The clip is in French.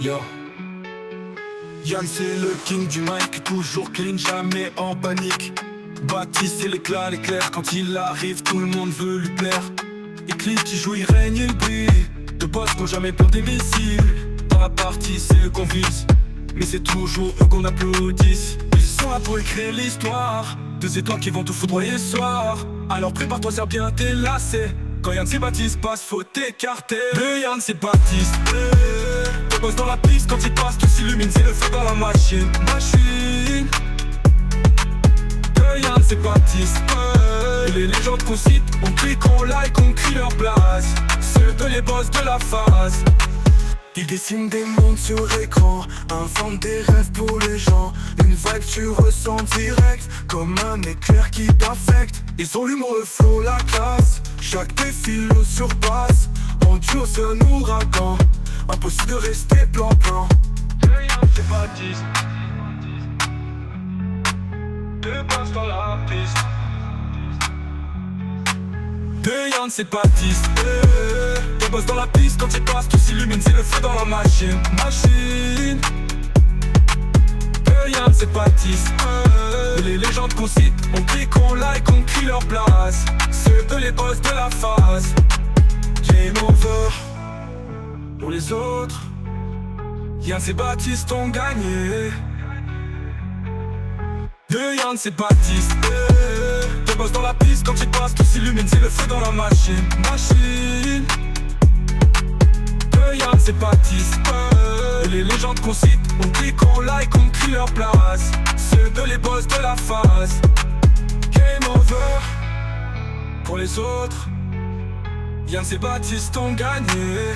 Yo. Yann c'est le king du mic, toujours clean, jamais en panique. Baptiste c'est l'éclat, l'éclair, quand il arrive tout le monde veut lui plaire. Eclipse il joue, il règne, il brille. De boss n'ont jamais peur des missiles. Dans la partie c'est eux qu'on vise, mais c'est toujours eux qu'on applaudisse. Ils sont là pour écrire l'histoire, deux étoiles qui vont tout foudroyer ce soir. Alors prépare-toi, serre bien tes lacets. Quand Yann c'est Baptiste passe, faut t'écarter. Le Yann c'est Baptiste, le boss dans la piste, quand il passe tout s'illumine, c'est le feu dans la machine. Le Yann c'est Baptiste, et les légendes qu'on cite, on clique, on like, on crie leur place. Ceux de les boss de la phase. Ils dessinent des mondes sur écran, inventent des rêves pour les gens. Une vibe tu ressens direct, comme un éclair qui t'affecte. Ils ont l'humour, le flow, la classe, chaque défi le surpasse. En duo c'est un ouragan, impossible de rester plan-plan. Le Yann c'est Baptiste, deux boss dans la piste. Le Yann c'est Baptiste, deux boss dans la piste, quand il passe tout s'illumine, c'est le feu dans la machine. Le Yann c'est Baptiste, et les légendes qu'on cite, on clique, on like, on crie leur place. Ceux de les boss de la phase. Game over pour les autres. Yann c'est Baptiste ont gagné. Le Yann c'est Baptiste, deux boss dans la piste, quand il passe tout s'illumine, c'est le feu dans la machine. Le Yann c'est Baptiste, et les légendes qu'on cite, on clique, on like, on crie leur place. Ceux de les boss de la phase. Game over pour les autres. Yann c'est Baptiste ont gagné.